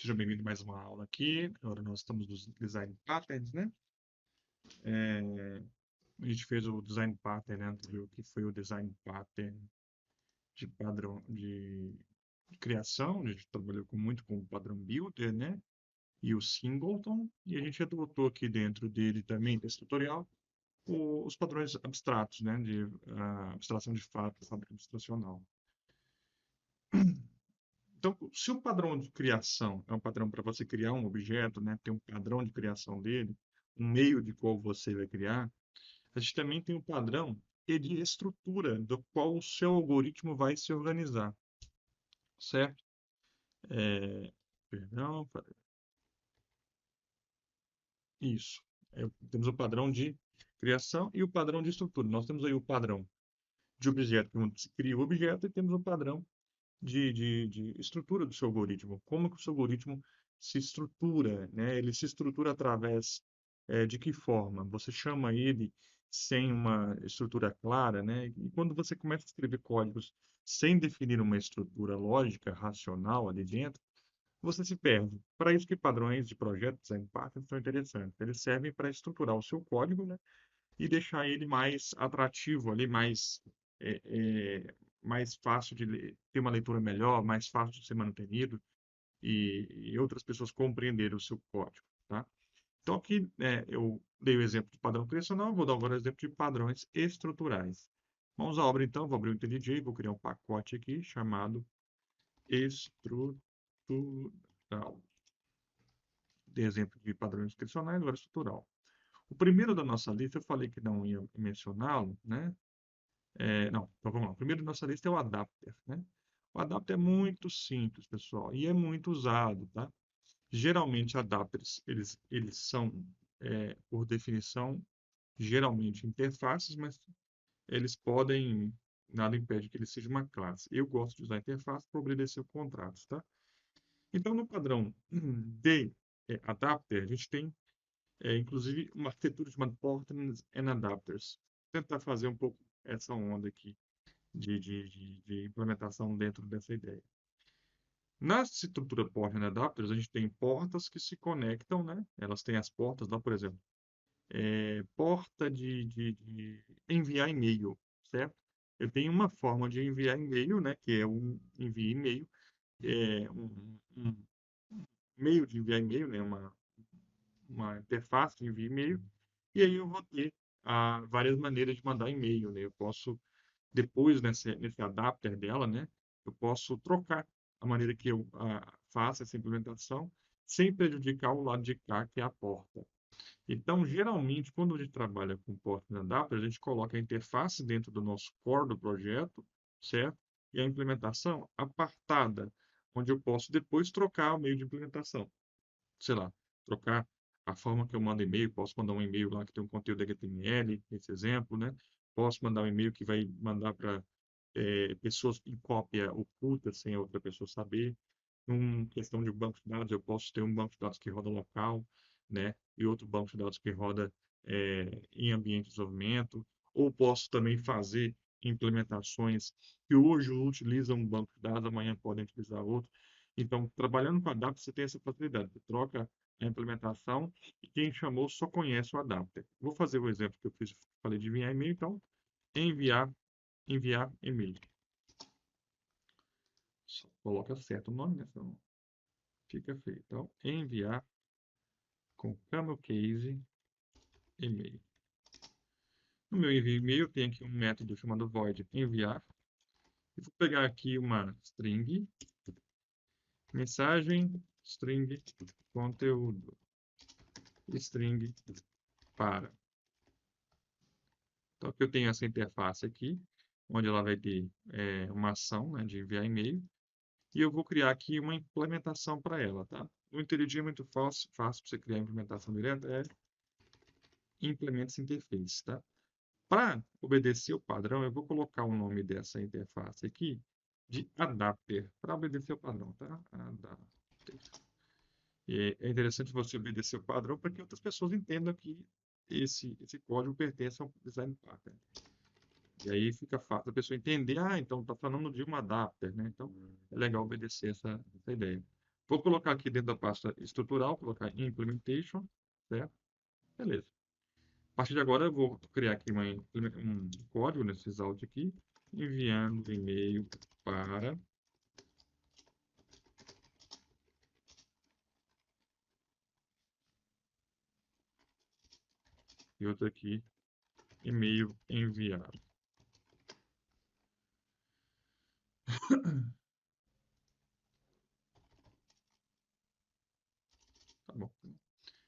Seja bem-vindo a mais uma aula aqui. Agora nós estamos nos Design Patterns, né? A gente fez o Design Pattern anterior, que foi o Design Pattern de padrão de criação. A gente trabalhou muito com o padrão Builder, né? E o Singleton. E a gente adotou aqui dentro dele também, desse tutorial, os padrões abstratos, né? De abstração de fato, fábrica abstracional. Então, se o padrão de criação é um padrão para você criar um objeto, né, tem um padrão de criação dele, um meio de qual você vai criar, a gente também tem um padrão de estrutura do qual o seu algoritmo vai se organizar, certo? Perdão, isso. Temos o padrão de criação e o padrão de estrutura. Nós temos aí o padrão de objeto, que se cria o objeto, e temos o padrão de estrutura do seu algoritmo. Como que o seu algoritmo se estrutura, né? Ele se estrutura através de que forma? Você chama ele sem uma estrutura clara, né? E quando você começa a escrever códigos sem definir uma estrutura lógica, racional ali dentro, você se perde. Para isso que padrões de projeto, design patterns são interessantes. Eles servem para estruturar o seu código, né? E deixar ele mais atrativo ali, é, é, mais fácil de ter uma leitura melhor, mais fácil de ser mantenido e outras pessoas compreenderem o seu código, tá? Então aqui eu dei o exemplo de padrão criacional, vou dar agora o exemplo de padrões estruturais. Vamos à obra então, vou abrir o IntelliJ, vou criar um pacote aqui chamado estrutural. Dei exemplo de padrões criacionais, agora estrutural. O primeiro da nossa lista, eu falei que não ia mencioná-lo, né? Não, então vamos lá. O primeiro da nossa lista é o adapter, né? O adapter é muito simples, pessoal, e é muito usado, tá? Geralmente, adapters, eles são, por definição, geralmente interfaces, mas eles podem, nada impede que ele seja uma classe. Eu gosto de usar interface para obedecer contratos, tá? Então, no padrão de adapter, a gente tem, inclusive, uma arquitetura chamada Portals and Adapters. Vou tentar fazer um pouco essa onda aqui de implementação dentro dessa ideia. Na estrutura Porta Adapters, a gente tem portas que se conectam, né? Elas têm as portas lá, por exemplo, porta de enviar e-mail, certo? Eu tenho uma forma de enviar e-mail, né? Que é um envio e-mail, um meio de enviar e-mail, né? Uma interface de envio e-mail, e aí eu vou ter várias maneiras de mandar e-mail, né? Eu posso depois nesse adapter dela, né, eu posso trocar a maneira que eu faço essa implementação sem prejudicar o lado de cá, que é a porta. Então, geralmente, quando a gente trabalha com porta e adapter, a gente coloca a interface dentro do nosso core do projeto, certo? E a implementação apartada, onde eu posso depois trocar o meio de implementação. Sei lá, trocar a forma que eu mando e-mail, posso mandar um e-mail lá que tem um conteúdo HTML, esse exemplo, né? Posso mandar um e-mail que vai mandar para pessoas em cópia oculta, sem a outra pessoa saber. Questão de banco de dados, eu posso ter um banco de dados que roda local, né? E outro banco de dados que roda em ambiente de desenvolvimento. Ou posso também fazer implementações que hoje utilizam um banco de dados, amanhã podem utilizar outro. Então, trabalhando com Adapter, você tem essa facilidade. Você troca a implementação e quem chamou só conhece o Adapter. Vou fazer o exemplo que eu fiz, falei de enviar e-mail, então, enviar e-mail. Só coloca certo o nome, né? Senão fica feio. Então, enviar com camel case e-mail. No meu envio e-mail, tem aqui um método chamado void enviar. Eu vou pegar aqui uma string, mensagem, string, conteúdo, string para. Então, aqui eu tenho essa interface aqui, onde ela vai ter uma ação, né, de enviar e-mail. E eu vou criar aqui uma implementação para ela, tá? O IntelliJ é muito fácil para você criar a implementação direta, implementa interface, tá? Para obedecer o padrão, eu vou colocar o nome dessa interface aqui de adapter, para obedecer o padrão, tá? Adapter. E é interessante você obedecer o padrão para que outras pessoas entendam que esse código pertence ao design pattern. E aí fica fácil a pessoa entender, então está falando de um adapter, né? Então é legal obedecer essa ideia. Vou colocar aqui dentro da pasta estrutural, colocar implementation, certo? Beleza. A partir de agora eu vou criar aqui um código nesse out aqui, enviando e-mail para e outro aqui, e-mail enviado. Tá bom.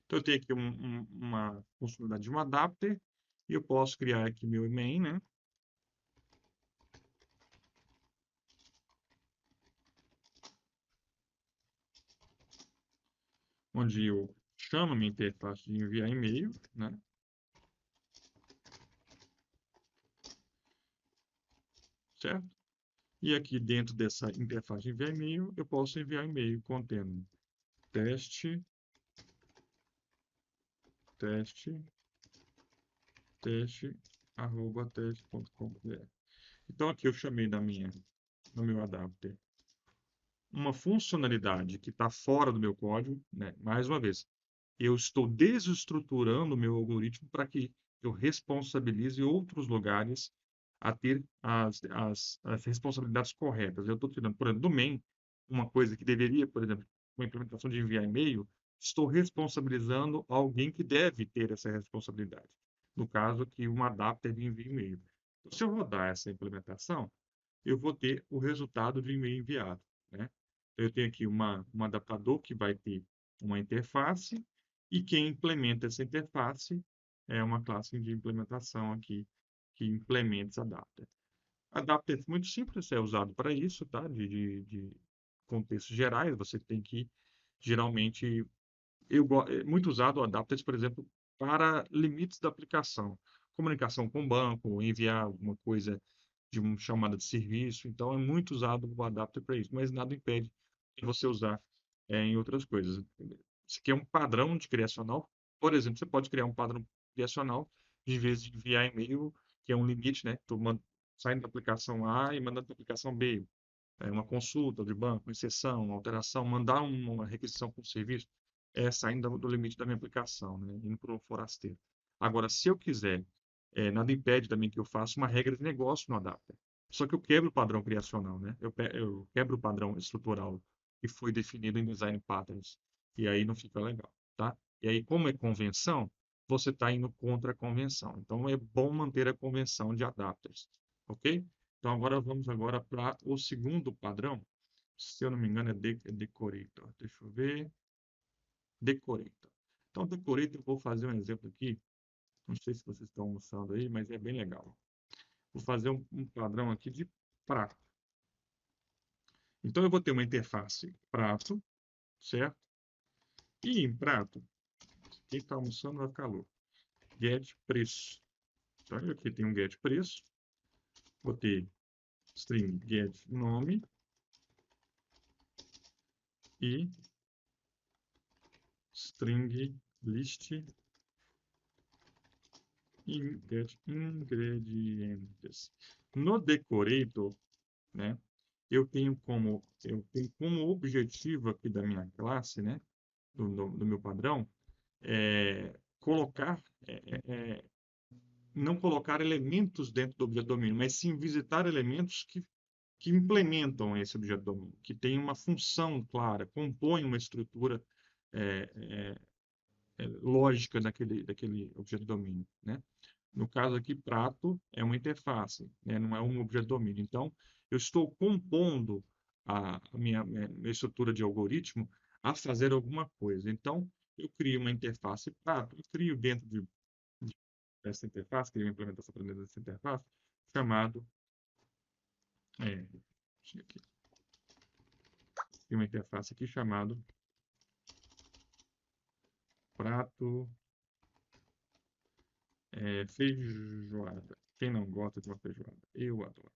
Então eu tenho aqui uma funcionalidade de um adapter e eu posso criar aqui meu main, né? Onde eu chamo a minha interface de enviar e-mail, né? Certo? E aqui dentro dessa interface de enviar e-mail, eu posso enviar e-mail contendo teste, teste.com.br. Então aqui eu chamei no meu adapter uma funcionalidade que está fora do meu código, né? Mais uma vez, eu estou desestruturando o meu algoritmo para que eu responsabilize outros lugares a ter as responsabilidades corretas. Eu estou tirando, por exemplo, do main, uma coisa que deveria, por exemplo, uma implementação de enviar e-mail, estou responsabilizando alguém que deve ter essa responsabilidade. No caso aqui, um adapter de envio e-mail. Então, se eu rodar essa implementação, eu vou ter o resultado de e-mail enviado, né? Eu tenho aqui um adaptador que vai ter uma interface e quem implementa essa interface é uma classe de implementação aqui que implementa esse adapter. Adapter é muito simples, é usado para isso, tá? De contextos gerais, você tem que geralmente é muito usado o adapters, por exemplo, para limites da aplicação, comunicação com o banco, enviar alguma coisa de uma chamada de serviço. Então, é muito usado o adapter para isso, mas nada impede de você usar em outras coisas. Se quer um padrão de criacional, por exemplo, você pode criar um padrão criacional de vez de enviar e-mail, que é um limite, né? Tu saindo da aplicação A e mandando para a aplicação B. Uma consulta de banco, exceção, uma alteração, mandar uma requisição para o serviço, saindo do limite da minha aplicação, né? Indo para o forasteiro. Agora, se eu quiser, nada impede também que eu faça uma regra de negócio no adapter. Só que eu quebro o padrão criacional, né? Eu quebro o padrão estrutural que foi definido em design patterns. E aí não fica legal, tá? E aí, como é convenção, você está indo contra a convenção. Então, é bom manter a convenção de adapters, ok? Então, agora vamos agora para o segundo padrão. Se eu não me engano, é Decorator. Deixa eu ver. Decorator. Então, Decorator, eu vou fazer um exemplo aqui. Não sei se vocês estão almoçando aí, mas é bem legal. Vou fazer um padrão aqui de prato. Então, eu vou ter uma interface prato, certo? E em prato, quem está almoçando vai ficar louco. Get preço. Então, eu aqui tenho um get preço. Vou ter string get nome e string list ingredientes. No Decorator, né, eu tenho como objetivo aqui da minha classe, né, do meu padrão, colocar, não colocar elementos dentro do objeto domínio, mas sim visitar elementos que implementam esse objeto domínio, que tem uma função clara, compõem uma estrutura é, lógica daquele objeto domínio, né? No caso aqui, prato é uma interface, né? Não é um objeto domínio. Então, eu estou compondo a minha estrutura de algoritmo a fazer alguma coisa. Então, eu crio uma interface prato, eu crio dentro dessa interface, crio uma implementação para dentro dessa interface, chamado, aqui, tem uma interface aqui chamado prato feijoada. Quem não gosta de uma feijoada? Eu adoro.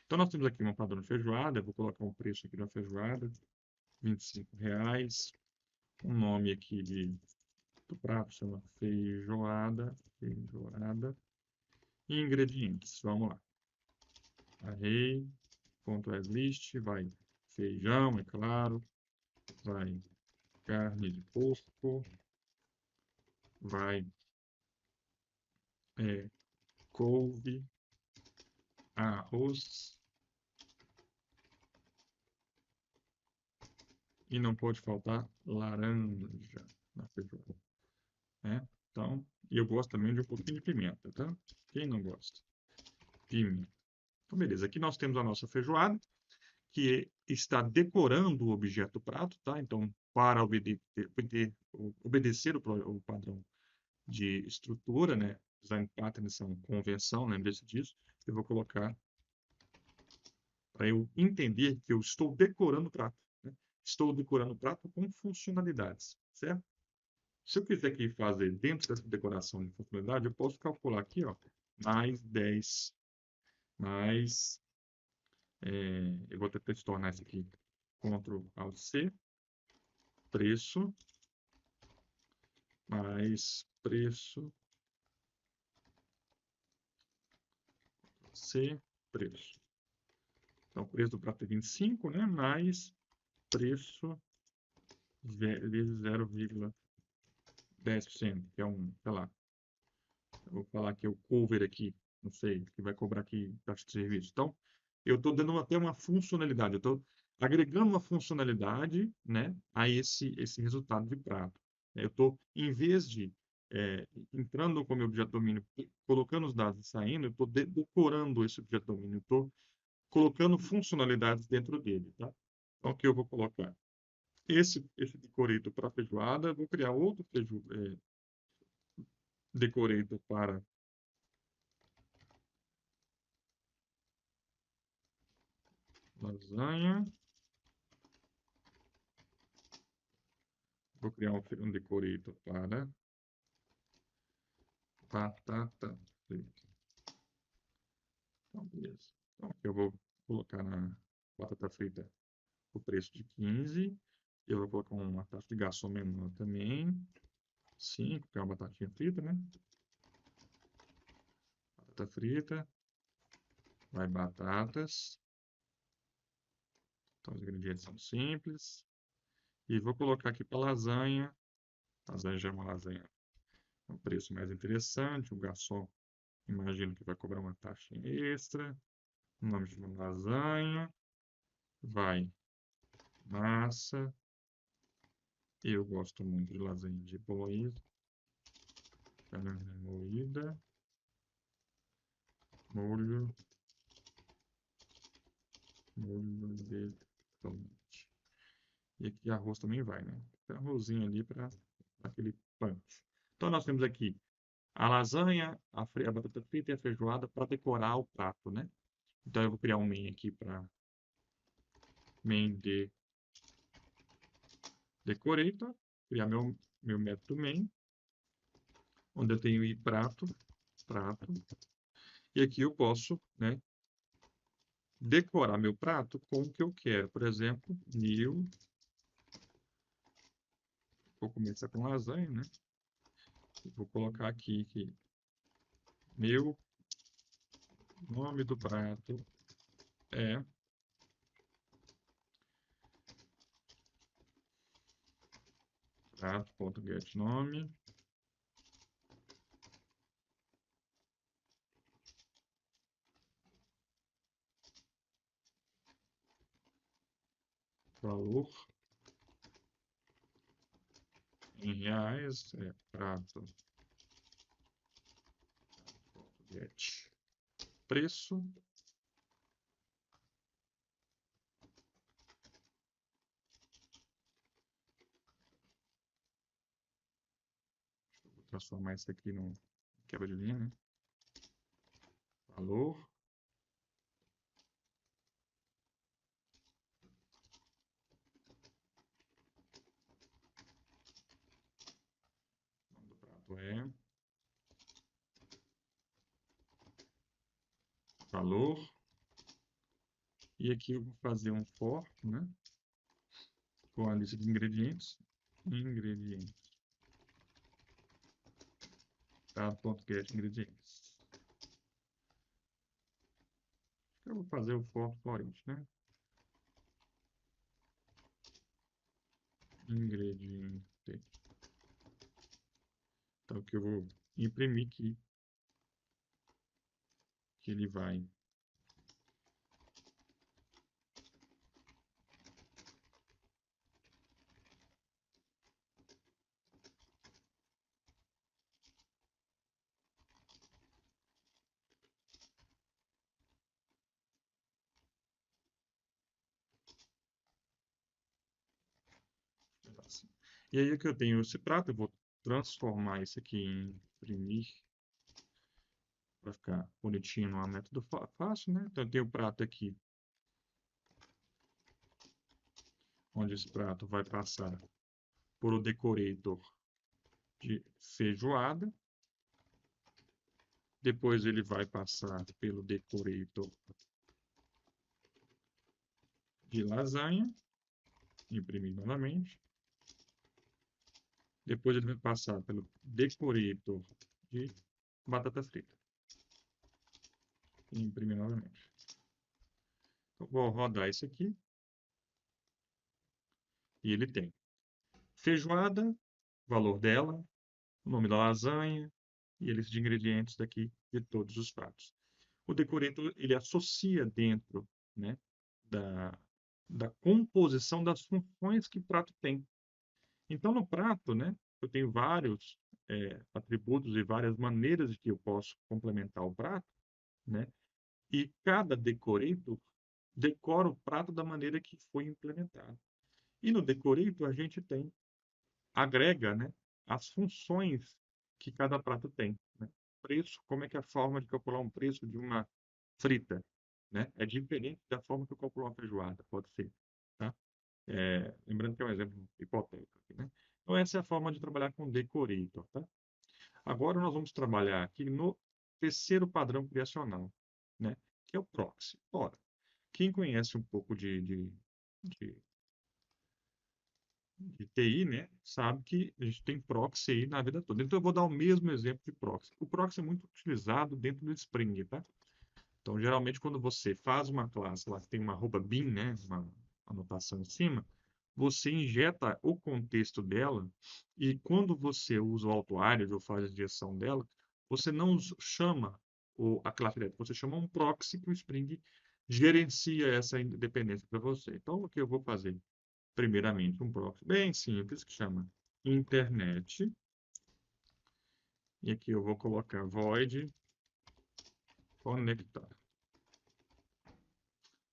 Então, nós temos aqui uma padrão de feijoada. Eu vou colocar um preço aqui da feijoada, R$ 25. Um nome aqui do prato chama feijoada. E ingredientes, vamos lá. Array.aslist, vai feijão, é claro. vai carne de porco, vai couve, arroz e não pode faltar laranja na feijoada, né? Então, eu gosto também de um pouquinho de pimenta, tá? Quem não gosta? Pimenta. Então, beleza. Aqui nós temos a nossa feijoada, que está decorando o objeto prato, tá? Então, para obedecer o padrão de estrutura, né? Design pattern são convenção, lembre-se disso. Eu vou colocar para eu entender que eu estou decorando o prato, né? Estou decorando o prato com funcionalidades, certo? Se eu quiser aqui fazer dentro dessa decoração de funcionalidade, eu posso calcular aqui, ó, mais 10, mais, eu vou tentar tornar isso aqui Ctrl Alt C, preço, mais preço, C, preço. Então, o preço do prato é 25, né? Mais preço vezes 0,10%, que é sei lá, eu vou falar que é o cover aqui, não sei, que vai cobrar aqui taxa de serviço. Então, eu estou dando até uma funcionalidade, eu estou agregando uma funcionalidade, né, a esse resultado de prato. Eu estou, em vez de entrando com o meu objeto domínio, colocando os dados e saindo, eu estou decorando esse objeto domínio, eu estou colocando funcionalidades dentro dele, tá? Então, aqui eu vou colocar esse decorator para feijoada, vou criar outro decorator para lasanha. Vou criar um decorator para batata frita. Então, beleza. Então, aqui eu vou colocar na batata frita o preço de 15. Eu vou colocar uma taxa de garçom menor também. 5, que é uma batatinha frita, né? Batata frita. Vai batatas. Então, os ingredientes são simples. E vou colocar aqui para lasanha. Lasanha já é uma lasanha com um preço mais interessante. O garçom, imagino que vai cobrar uma taxa extra. O nome de uma lasanha. Vai massa. Eu gosto muito de lasanha de bolonhesa. Carne moída. Molho de tomate. E aqui arroz também vai, né? Tem arrozinho ali para aquele punch. Então nós temos aqui a lasanha, a batata frita e a feijoada para decorar o prato, né? Então eu vou criar um main aqui para main de decorator, criar meu método main, onde eu tenho i prato, e aqui eu posso, né, decorar meu prato com o que eu quero. Por exemplo, vou começar com lasanha, né? Vou colocar aqui que meu nome do prato é prato.getNome, valor em reais, prato.get, preço, vou transformar isso aqui no quebra de linha, né? Valor, o nome do prato é valor, e aqui eu vou fazer um for, né? Com a lista de ingredientes, prato.get ingredientes. Eu vou fazer o for it, né? ingrediente. Então, que eu vou imprimir aqui, que ele vai assim. E aí que eu tenho esse prato, eu vou transformar isso aqui em imprimir, para ficar bonitinho num método fácil, né? Então, eu tenho o prato aqui, onde esse prato vai passar por o decorator de feijoada. Depois ele vai passar pelo decorator de lasanha, imprimir novamente. Depois ele vai passar pelo decorator de batata frita, imprimir novamente. Então, vou rodar isso aqui e ele tem feijoada, valor dela, o nome da lasanha e a lista de ingredientes daqui de todos os pratos. O decorator ele associa dentro, né, da, da composição das funções que o prato tem. Então, no prato, né, eu tenho vários atributos e várias maneiras de que eu posso complementar o prato, né? E cada decorator decora o prato da maneira que foi implementado. E no decorator a gente agrega, né, as funções que cada prato tem, né? Preço, como é que é a forma de calcular um preço de uma frita, né? É diferente da forma que eu calculo uma feijoada, pode ser, tá? Lembrando que é um exemplo hipotético aqui, né? Então, essa é a forma de trabalhar com decorator, tá? Agora, nós vamos trabalhar aqui no terceiro padrão criacional, né? Que é o proxy. Ora, quem conhece um pouco de, de TI, né? Sabe que a gente tem proxy aí na vida toda. Então, eu vou dar o mesmo exemplo de proxy. O proxy é muito utilizado dentro do Spring, tá? Então, geralmente, quando você faz uma classe lá que tem uma arroba bin, né? Uma anotação em cima, você injeta o contexto dela e quando você usa o auto-ares ou faz a injeção dela, você não chama a classe direta, você chama um proxy que o Spring gerencia essa independência para você. Então, o que eu vou fazer? Primeiramente, um proxy bem simples que chama internet. E aqui eu vou colocar void conectar.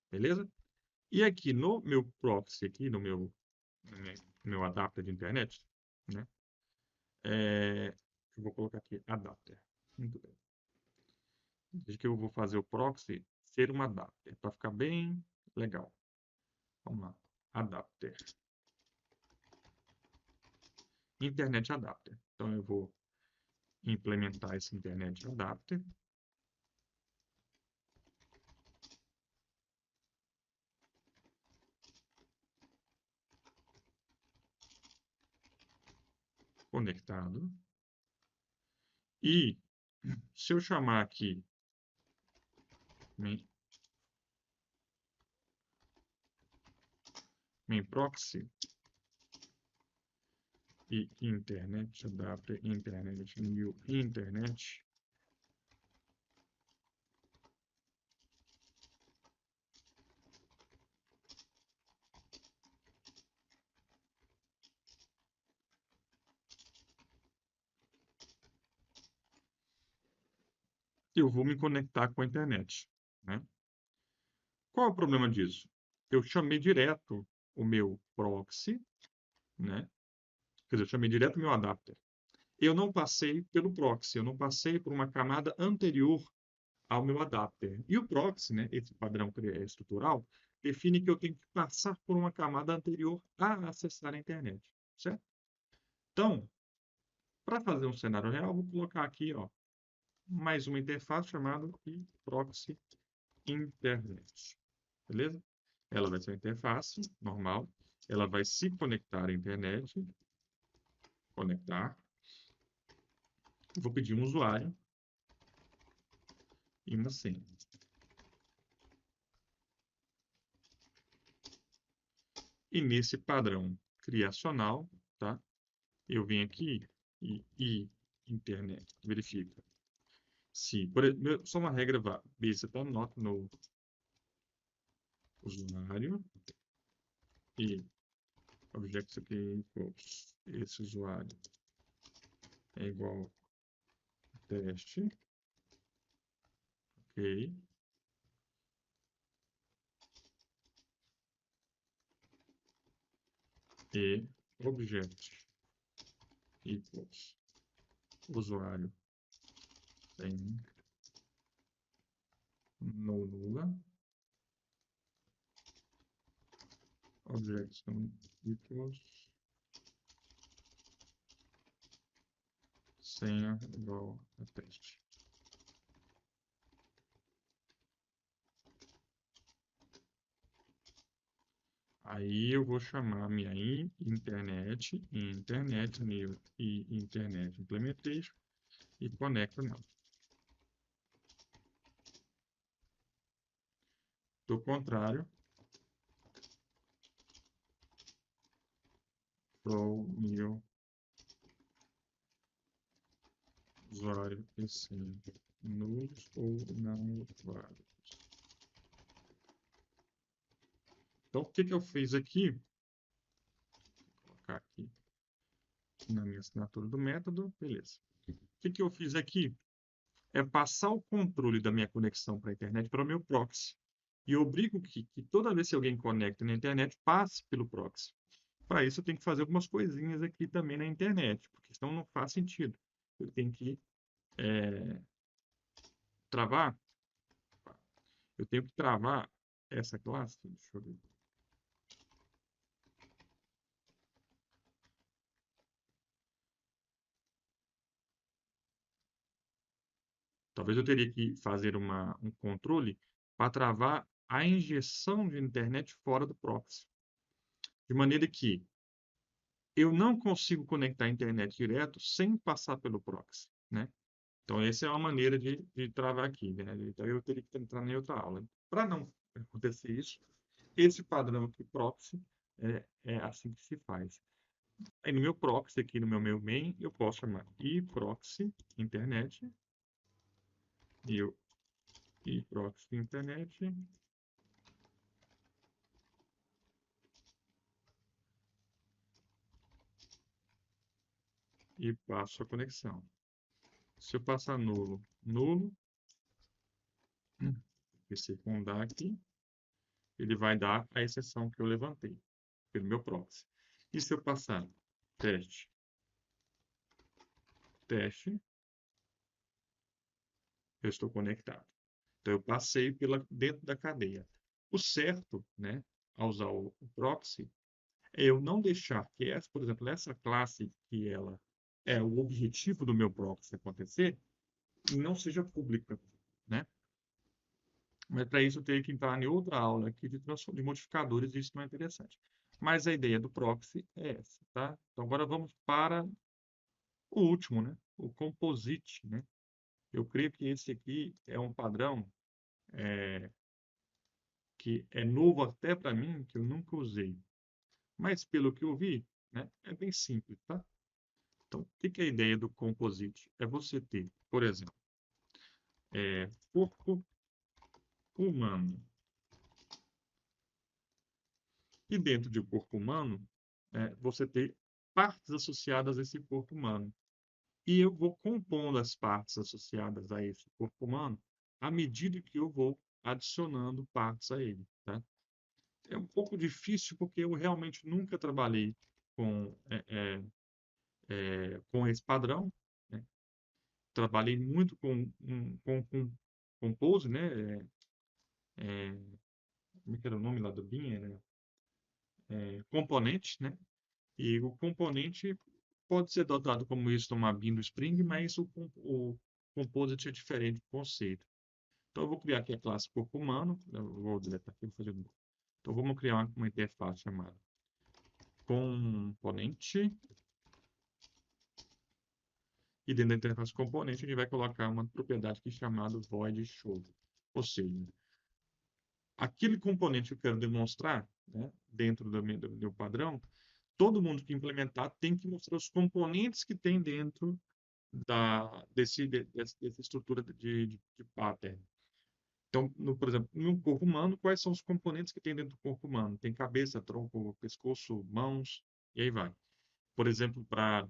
Beleza? E aqui no meu proxy, aqui no meu adapter de internet, né? Eu vou colocar aqui adapter. Muito bem. Desde que eu vou fazer o proxy ser um adapter, para ficar bem legal. Vamos lá. Adapter. Internet adapter. Então eu vou implementar esse internet adapter. Conectado. E se eu chamar aqui main proxy e internet adapter, internet new internet, eu vou me conectar com a internet, né? Qual é o problema disso? Eu chamei direto o meu proxy, né? Quer dizer, eu chamei direto o meu adapter. Eu não passei pelo proxy, eu não passei por uma camada anterior ao meu adapter. E o proxy, né, esse padrão estrutural, define que eu tenho que passar por uma camada anterior a acessar a internet, certo? Então, para fazer um cenário real, vou colocar aqui, ó, mais uma interface chamada proxy internet, beleza? Ela vai ser uma interface normal, ela vai se conectar à internet, conectar. Vou pedir um usuário e uma senha. E nesse padrão criacional, tá? Eu venho aqui e internet, verifica. Se, por exemplo, só uma regra básica, tá? Nota no usuário e objeto aqui equals esse usuário é igual a teste, ok? E objeto equals usuário tem no nula, object equals senha igual a teste. Aí eu vou chamar minha internet new e internet implementation e conecto nela. Do contrário, flow new usuário e senha nulos ou não válidos. Então, o que eu fiz aqui? Vou colocar aqui na minha assinatura do método, beleza. O que eu fiz aqui é passar o controle da minha conexão para a internet para o meu proxy. E eu obrigo que toda vez que alguém conecta na internet, passe pelo proxy. Para isso, eu tenho que fazer algumas coisinhas aqui também na internet, porque senão não faz sentido. Eu tenho que travar. Eu tenho que travar essa classe. Deixa eu ver. Talvez eu teria que fazer um controle para travar a injeção de internet fora do proxy. De maneira que eu não consigo conectar a internet direto sem passar pelo proxy, né? Então, essa é uma maneira de travar aqui, né? Então, eu teria que entrar em outra aula. Para não acontecer isso, esse padrão aqui, proxy, é assim que se faz. Aí, no meu proxy, aqui no meu main, eu posso chamar iProxy internet, iProxy internet, e passo a conexão. Se eu passar nulo, nulo, e secundar aqui, ele vai dar a exceção que eu levantei pelo meu proxy. E se eu passar teste, teste, eu estou conectado. Então, eu passei dentro da cadeia. O certo, né, ao usar o proxy, é eu não deixar que essa, por exemplo, essa classe que ela é o objetivo do meu proxy acontecer, não seja pública, né? Mas para isso eu teria que entrar em outra aula aqui de modificadores, e isso não é interessante. Mas a ideia do proxy é essa, tá? Então agora vamos para o último, né? O composite, né? Eu creio que esse aqui é um padrão que é novo até para mim, que eu nunca usei. Mas pelo que eu vi, né, é bem simples, tá? Então, o que é a ideia do composite? É você ter, por exemplo, corpo humano. E dentro de corpo humano, você ter partes associadas a esse corpo humano. E eu vou compondo as partes associadas a esse corpo humano à medida que eu vou adicionando partes a ele, tá? É um pouco difícil porque eu realmente nunca trabalhei com, com esse padrão, né? Trabalhei muito com Compose, né? Como é que era o nome lá do BIM? Componente, né? E o componente pode ser dotado como isso numa BIM do Spring, mas o Composite é diferente do conceito. Então, eu vou criar aqui a classe corpo humano. Eu vou deletar aqui, vou fazer de novo. Então, vamos criar uma interface chamada componente. E dentro da interface componente, a gente vai colocar uma propriedade aqui chamada void show. Ou seja, aquele componente que eu quero demonstrar, né, dentro do meu padrão, todo mundo que implementar tem que mostrar os componentes que tem dentro dessa estrutura de pattern. Então, por exemplo, no corpo humano, quais são os componentes que tem dentro do corpo humano? Tem cabeça, tronco, pescoço, mãos, e aí vai. Por exemplo, para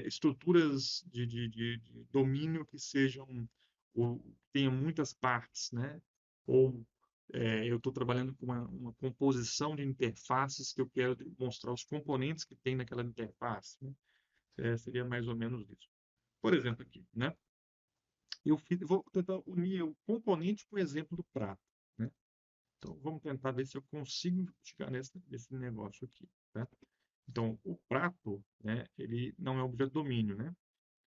estruturas de domínio que sejam, ou tenham muitas partes, né? Ou eu estou trabalhando com uma composição de interfaces que eu quero mostrar os componentes que tem naquela interface, né? Seria mais ou menos isso. Por exemplo, aqui, né? Vou tentar unir o componente com o exemplo do prato, né? Então, vamos tentar ver se eu consigo chegar nesse negócio aqui, tá? Então, o prato, né, ele não é um objeto domínio, né?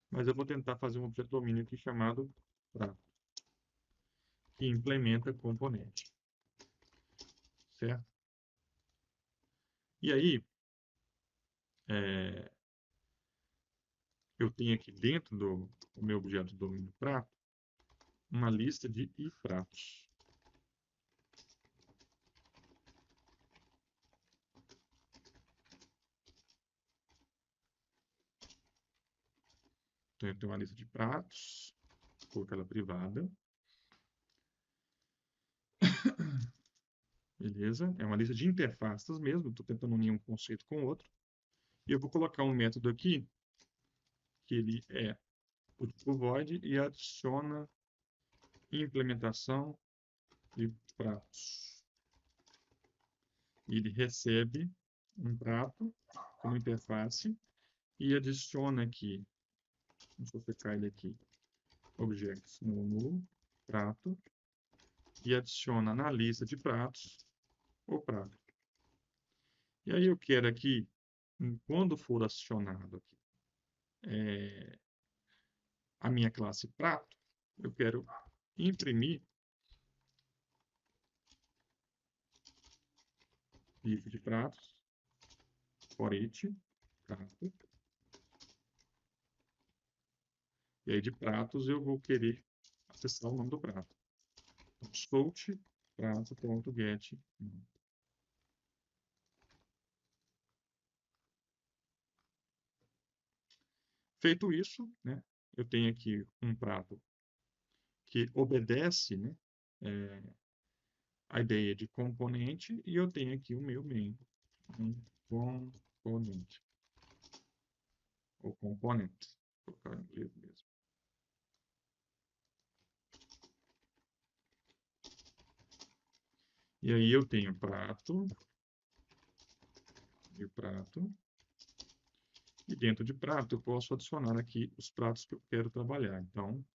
Mas eu vou tentar fazer um objeto domínio aqui chamado prato, que implementa componente, certo? E aí, é, eu tenho aqui dentro do meu objeto domínio prato, uma lista de pratos. Então, eu tenho uma lista de pratos, vou colocar ela privada. Beleza? É uma lista de interfaces mesmo, estou tentando unir um conceito com o outro. E eu vou colocar um método aqui, que ele é o tipo void e adiciona implementação de pratos. Ele recebe um prato como interface e adiciona aqui, deixa eu secar ele aqui, objects no prato e adiciona na lista de pratos o prato. E aí eu quero aqui, quando for acionado aqui, a minha classe prato, eu quero imprimir lista de pratos, for each, prato. E aí de pratos eu vou querer acessar o nome do prato. Então, salt prato.get. Feito isso, né, eu tenho aqui um prato que obedece, né, a ideia de componente e eu tenho aqui o meu main, um componente. Ou component, vou colocar em inglês mesmo. E aí eu tenho prato e prato. E dentro de prato eu posso adicionar aqui os pratos que eu quero trabalhar. Então,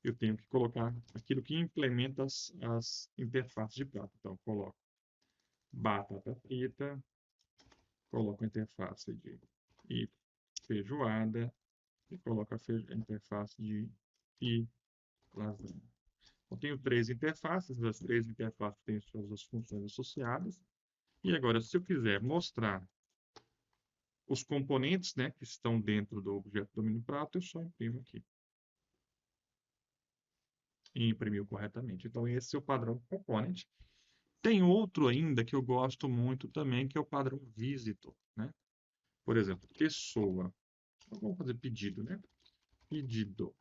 eu tenho que colocar aquilo que implementa as interfaces de prato. Então, eu coloco batata frita, coloco a interface de feijoada e coloco a interface de lasanha. Eu tenho três interfaces, as três interfaces têm suas funções associadas. E agora, se eu quiser mostrar os componentes, né, que estão dentro do objeto domínio prato, eu só imprimo aqui. E imprimiu corretamente. Então, esse é o padrão component. Tem outro ainda que eu gosto muito também, que é o padrão visitor, né? Por exemplo, pessoa. Vamos fazer pedido, né? Pedido.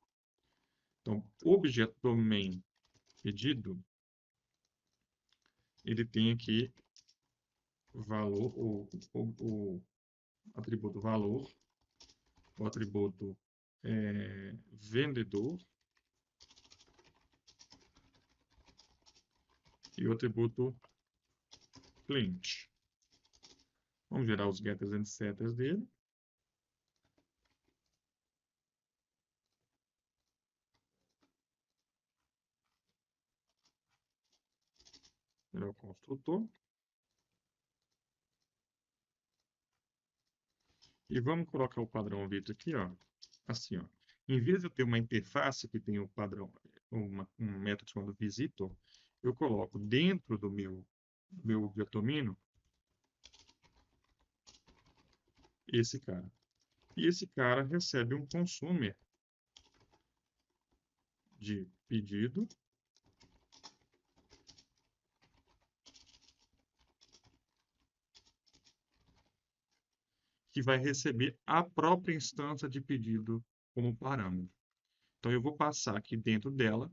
Então, objeto domain pedido, ele tem aqui valor, o atributo valor, o atributo vendedor e o atributo cliente. Vamos gerar os getters e setters dele. Gerar o construtor. E vamos colocar o padrão Vito aqui, ó. Assim, ó. Em vez de eu ter uma interface que tem o padrão, um método chamado visitor, eu coloco dentro do meu objeto domínio esse cara. E esse cara recebe um consumer de pedido que vai receber a própria instância de pedido como parâmetro. Então, eu vou passar aqui dentro dela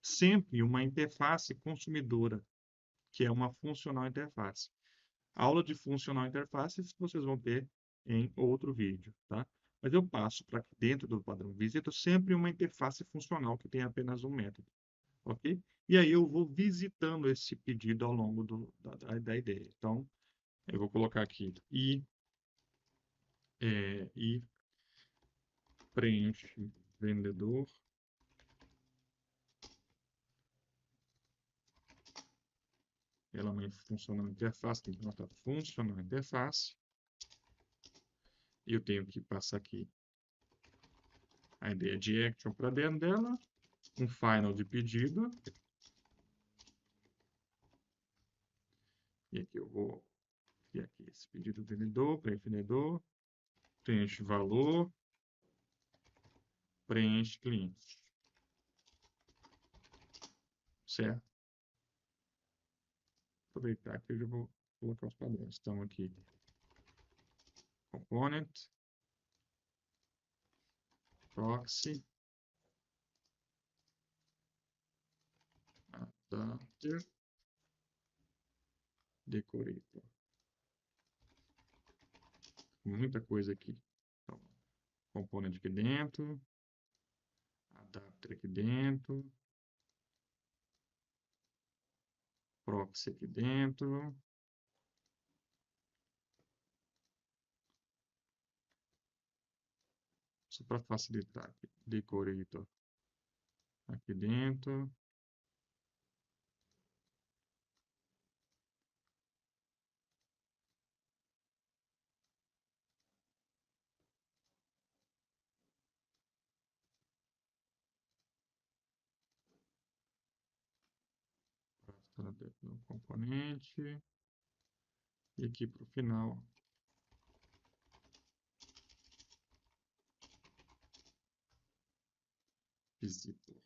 sempre uma interface consumidora, que é uma funcional interface. Aula de funcional interface vocês vão ter em outro vídeo, tá? Mas eu passo para dentro do padrão visita sempre uma interface funcional que tem apenas um método, ok? E aí eu vou visitando esse pedido ao longo da ideia. Então, eu vou colocar aqui e preenche vendedor. Ela é funcional interface, tem que notar funcional interface. E eu tenho que passar aqui a ideia de action para dentro dela, um final de pedido. E aqui eu vou criar aqui esse pedido vendedor, preenche valor, preenche cliente. Certo? Aproveitar que eu já vou colocar os padrões. Então aqui, component, proxy, adapter, decorator. Muita coisa aqui. Então, component aqui dentro, adapter aqui dentro, proxy aqui dentro. Só para facilitar aqui, decorator aqui dentro. No componente. E aqui para o final, visitor.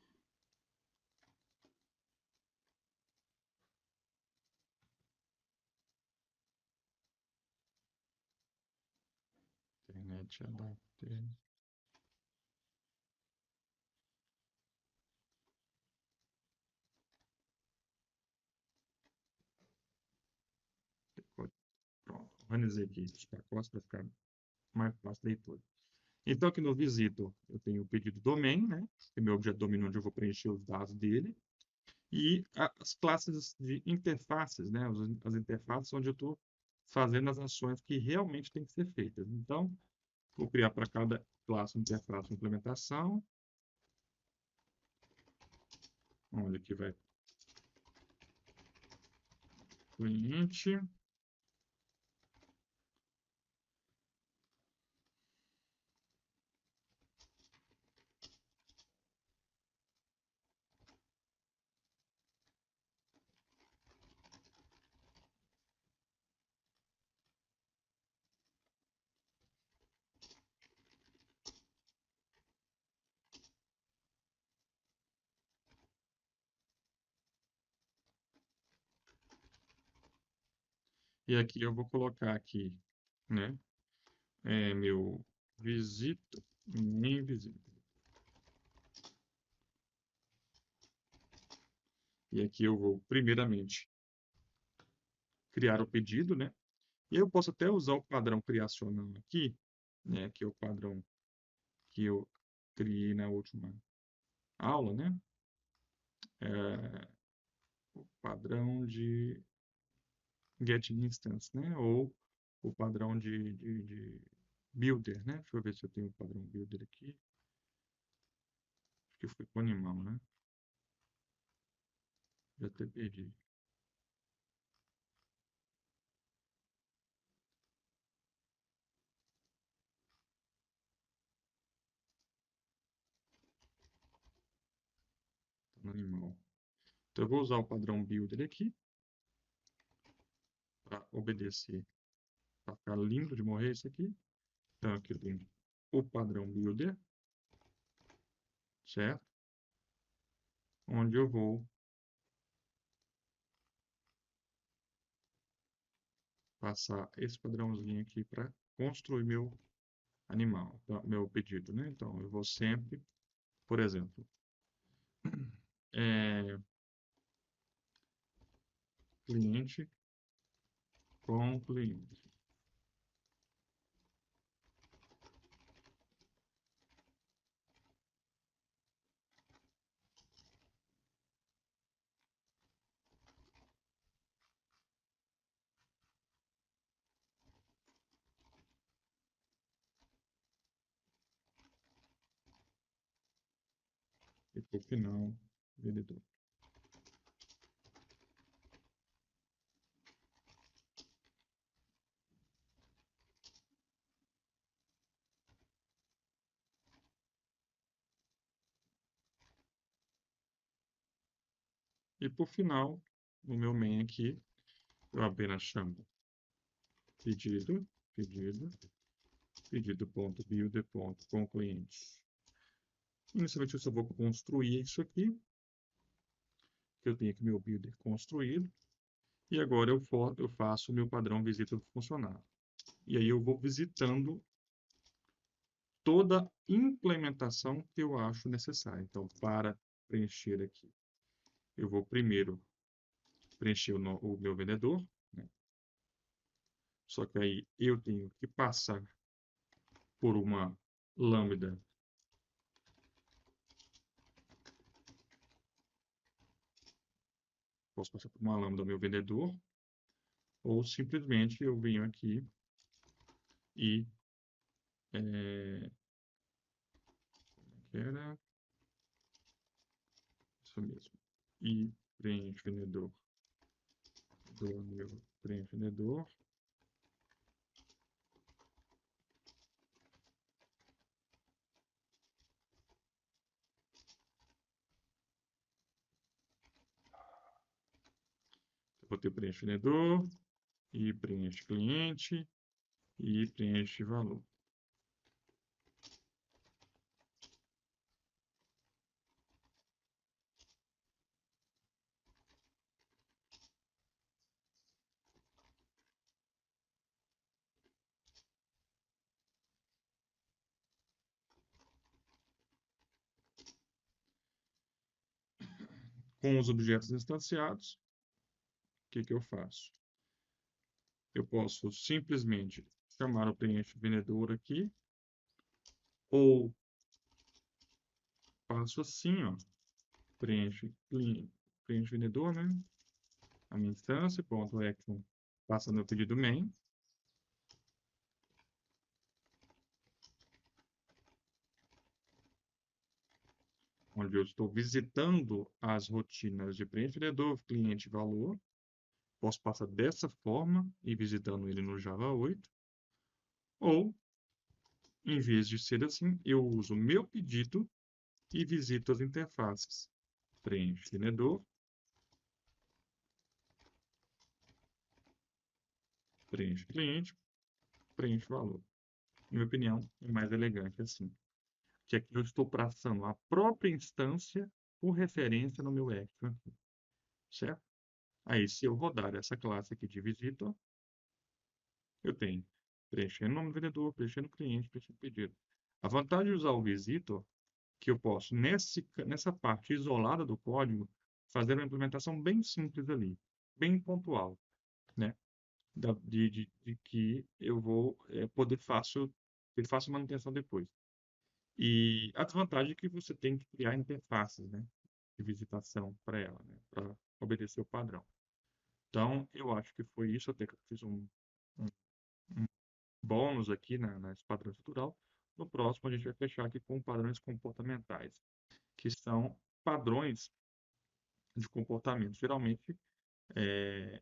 Internet adapter. Pronto, organizei aqui os pacotes para ficar mais fácil a leitura. Então, aqui no Visitor, eu tenho o pedido domain, né? Que é meu objeto domain onde eu vou preencher os dados dele. E as classes de interfaces, né? As interfaces onde eu estou fazendo as ações que realmente têm que ser feitas. Então, vou criar para cada classe interface uma implementação. Onde aqui vai cliente. E aqui eu vou colocar aqui, né? Meu visita, nem visita. E aqui eu vou, primeiramente, criar o pedido, né? E eu posso até usar o padrão criacional aqui, né? Que é o padrão que eu criei na última aula, né? O padrão de get instance, né? Ou o padrão de builder, né? Deixa eu ver se eu tenho o padrão builder aqui. Acho que foi com animal, né? Já até perdi. Tá no animal. Então eu vou usar o padrão builder aqui para obedecer. Para ficar lindo de morrer isso aqui. Então aqui eu tenho o padrão builder, certo? Onde eu vou passar esse padrãozinho aqui para construir meu animal, tá? Meu pedido, né? Então, eu vou sempre, por exemplo, é, cliente com cliente. E por final, vendedor. E por final, no meu main aqui, eu apenas chamo pedido, pedido, pedido.builder.com cliente. Inicialmente eu só vou construir isso aqui, que eu tenho aqui meu builder construído. E agora eu faço o meu padrão visita do funcionário. E aí eu vou visitando toda a implementação que eu acho necessária. Então, para preencher aqui, eu vou primeiro preencher o meu vendedor, né? Só que aí eu tenho que passar por uma lambda. Posso passar por uma lambda meu vendedor, ou simplesmente eu venho aqui e que era isso mesmo. E preenche vendedor do meu preenche vendedor. Eu vou ter preenche vendedor e preenche cliente e preenche valor. Com os objetos instanciados, o que eu faço? Eu posso simplesmente chamar o preenche vendedor aqui, ou faço assim, ó, preenche cliente, preenche vendedor, né? A minha instância, ponto action, passa no pedido main. Onde eu estou visitando as rotinas de preenche vendedor, cliente valor. Posso passar dessa forma e visitando ele no Java 8. Ou, em vez de ser assim, eu uso o meu pedido e visito as interfaces. Preenche vendedor, preenche cliente, preenche valor. Na minha opinião, é mais elegante assim. Que aqui eu estou passando a própria instância por referência no meu action aqui, certo? Aí, se eu rodar essa classe aqui de visitor, eu tenho preenchendo o nome do vendedor, preenchendo o cliente, preenchendo o pedido. A vantagem de usar o visitor que eu posso, nessa parte isolada do código, fazer uma implementação bem simples ali, bem pontual, né? De que eu vou poder ter fácil manutenção depois. E a desvantagem é que você tem que criar interfaces, né? De visitação para ela, né? Para obedecer o padrão. Então, eu acho que foi isso, até que eu fiz um, um bônus aqui nesse padrão estrutural. No próximo, a gente vai fechar aqui com padrões comportamentais, que são padrões de comportamento. Geralmente, é,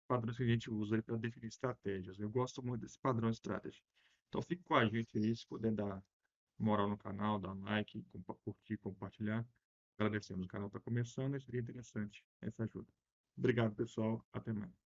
padrões que a gente usa para definir estratégias. Eu gosto muito desse padrão de estratégia. Então, fique com a gente aí, se puder dar moral no canal, dar like, curtir, compartilhar. Agradecemos. O canal está começando e seria interessante essa ajuda. Obrigado, pessoal. Até mais.